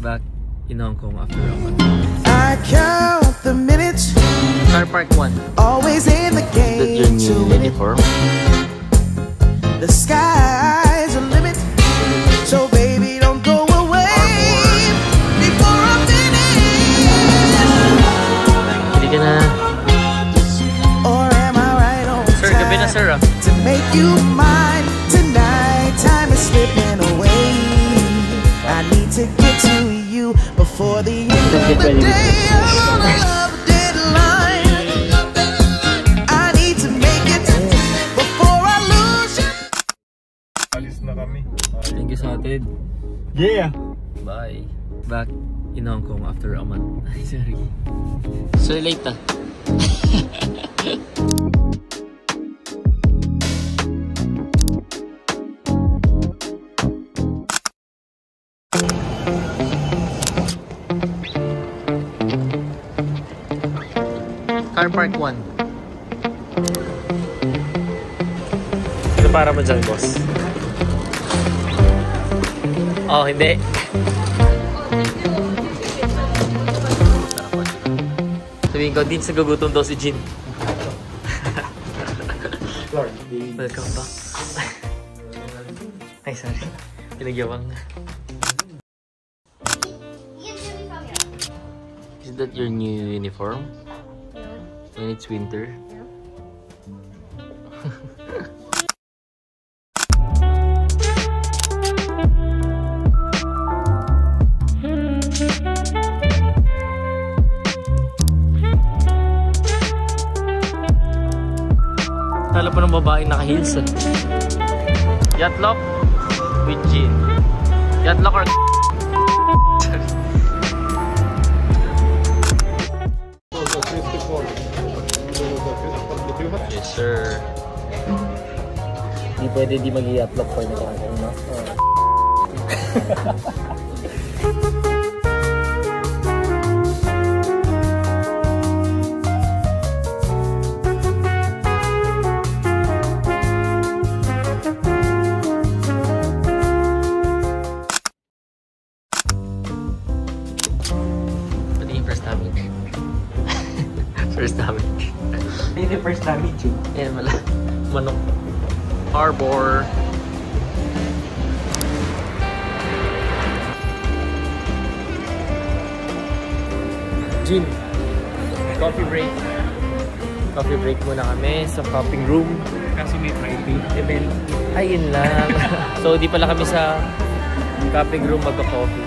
back in Hong Kong after a month. I count the minutes. Car Park 1. Always in the game. Is that your new uniform? The sky's a limit. So baby, don't go away before I'm finished. Hindi ka na. Or am I right on Sir, gabi na sir ah. to make you mine tonight? Time is slipping away. I need to get to you before the end of the day. I'm on a love deadline. I need to make it before I lose you. Alis na kami. Thank you sa atin. Yeah! Bye. Back in Hong Kong after a month. Ay, sorry. So late ah. Car Park 1. Ito para mo dyan, boss. Oh, hindi. Sabihin ko, din sa gugutom daw si Jin. Welcome back. Ay, sorry. Pinagyawang. Is that your new uniform? When it's winter? Tala pa ng babae naka-heels eh. Yachtlock with jean. Yachtlock or yes sir. Di pwede di mag-yachtlock for na kung no? First damage. Hindi yung first damage yun. Ayan wala. Manok. Harbor. Gin. Coffee break. Coffee break muna kami sa coffee room. Kasi may private event. Ayun lang. So di pala kami sa coffee room magka-coffee.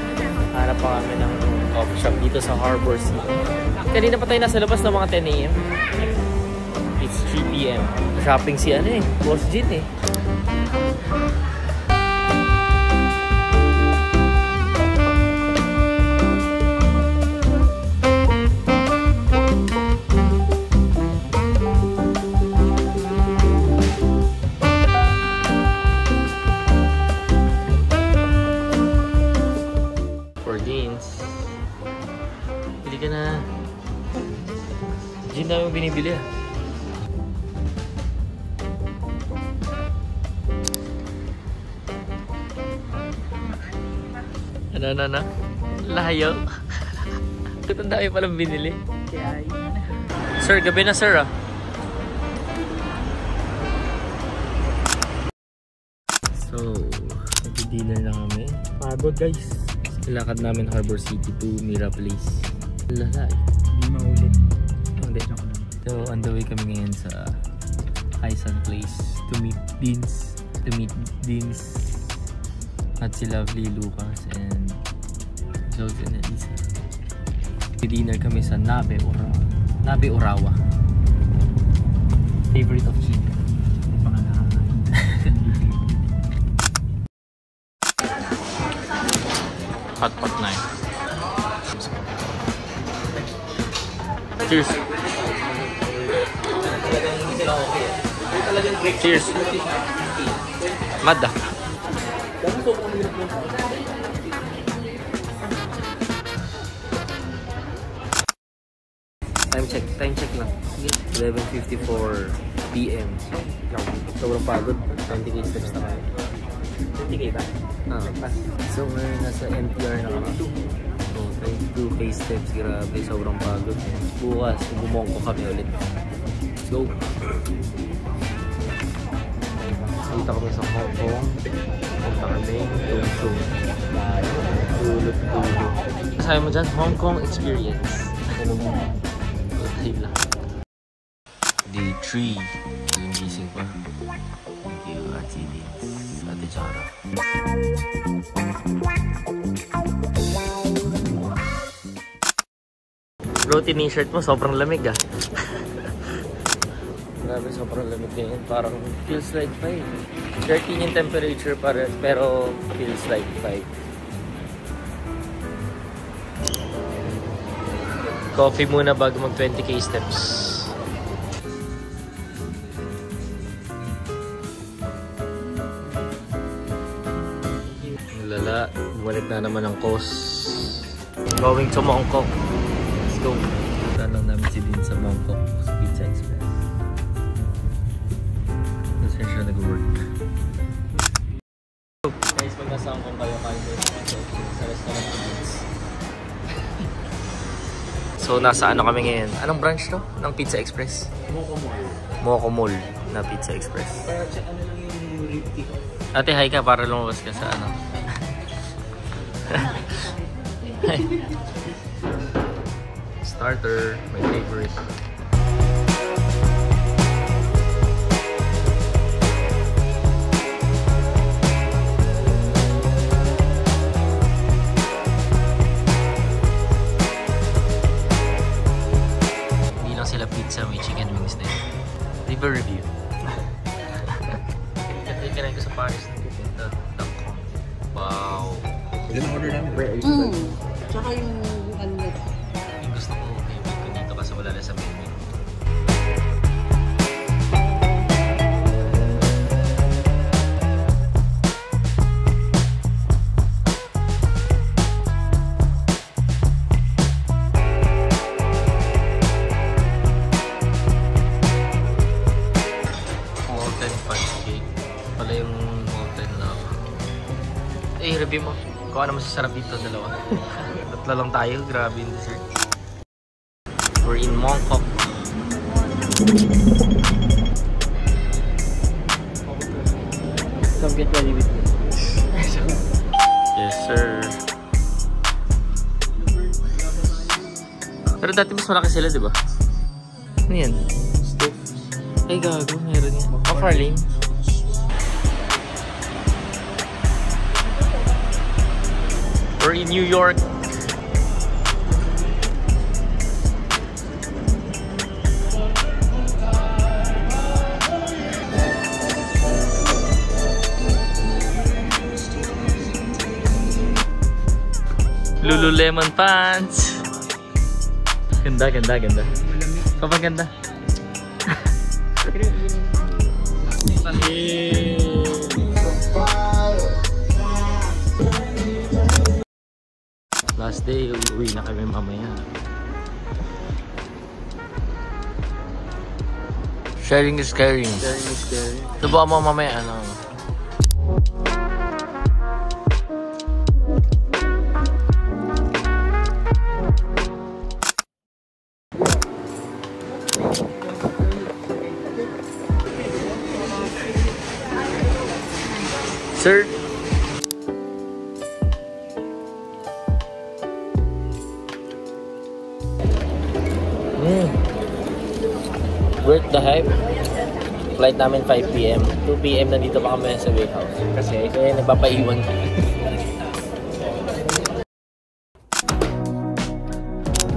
Hanap pa kami ng coffee shop dito sa Harbor City. Kanina pa tayo nasa labas ng mga 10 AM. It's 3 PM. Shopping si ano eh, Boss Jin eh. For jeans. Pili ka na. Gin na yung binibili ah. Ano? Layo. Ang dami palang binili. Sir, gabi na sir ah. So, nag-dinner na kami. Pagod guys. Ilakad namin Harbor City to Mira Place. Lala eh. Hindi mahulog. Hindi. So, on the way kami ngayon sa Haisan Place to meet Deans at si Lovely Lucas and Zogs and Elisa. Dinner kami sa Nabe Urawa. Favorite of Chino. Baka nakakain. Hot pot na yun. Cheers! Cheers! Mad ah! Time check lang. 11:54 PM. Sobrang pagod. 20k steps na kayo. 20k ba? So ngayon nasa NTR na kami. face steps, grabe, sobrang pagod. Bukas, bumongko kami ulit. Let's go! Dito kami sa Hong Kong. Punta kami, Tung-tung. Tulog-tulog. Kasama mo dyan, Hong Kong experience. Ano mo? Hila. Day 3. Yung gising pa. Thank you, Ate Dins. Ate Chara. Bro, t-shirt mo, sobrang lamig ah. Grabe, sobrang lamig ngayon. Parang feels like 5. 13 yung temperature pero feels like 5. Coffee muna bago mag 20k steps. Lala, bumalik na naman ang coast. Going to Mongkok. Let's go. Punta lang namin si Din sa Mongkok sa Pizza Express. Kasi siya nag-work. Guys, pag nasa Hong Kong kayo, kain kayo sa restaurant ni Dins. So, nasa ano kami ngayon? Anong branch to? Ng Pizza Express? Moco Mall. Moco Mall na Pizza Express. Para check ano lang yung lipstick. Ate, hi ka para lumabas ka sa ano. Hi. Starter, my favorite. Hindi lang sila pizza, may chicken wings din. Liver review. Kasi kinain ko sa Paris na pupunta. Wow. Order namin. Tsaka yung ano nito. Yung gusto ko, favorite ko dito kasi wala na sa menu. Molten fudge cake. Pala yung molten lava. Eh, review mo. Kung ano masasarap dito, dalawa. Tatlo lang tayo, grabe yung dessert. We're in Mongkok. Come get ready with me. Yes, sir. Pero dati mas malaki sila, di ba? Ano yan? Stove. Ay, gago. Meron yan. Oh, Farlane. We're in New York. Lululemon pants. Ganda, ganda, ganda. Kapag ganda. Last day, uwi na kami mamaya. Sharing is caring. Sharing is caring. Subukan mo mamaya, ano? Sir? Worth the hype. Flight namin 5 PM. 2 PM nandito pa kami sa wake house. Kasi nagpapaiwan ka.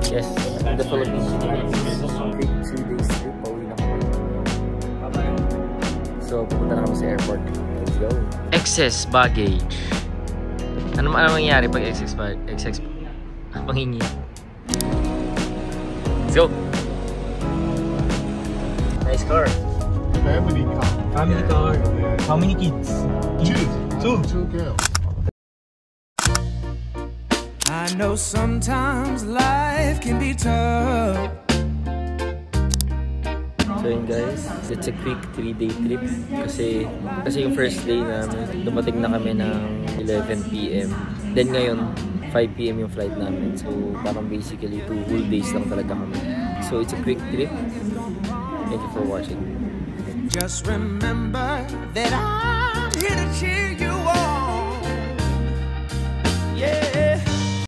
Yes, in the Philippines. 3 days trip, pauwi na kami. So, pupunta na kami sa airport. Let's go. Excess baggage. Ano mangyayari pag excess panghingi? Let's go. Nice car. Family car. Family car. How many kids? Two girls. I know sometimes life can be tough. So yun guys, it's a quick 3-day trip kasi yung first day namin, dumating na kami ng 11 PM. Then ngayon, 5 PM yung flight namin. So, parang basically 2 whole days lang talaga kami. So, it's a quick trip. Thank you for watching. Just remember that I'm here to cheer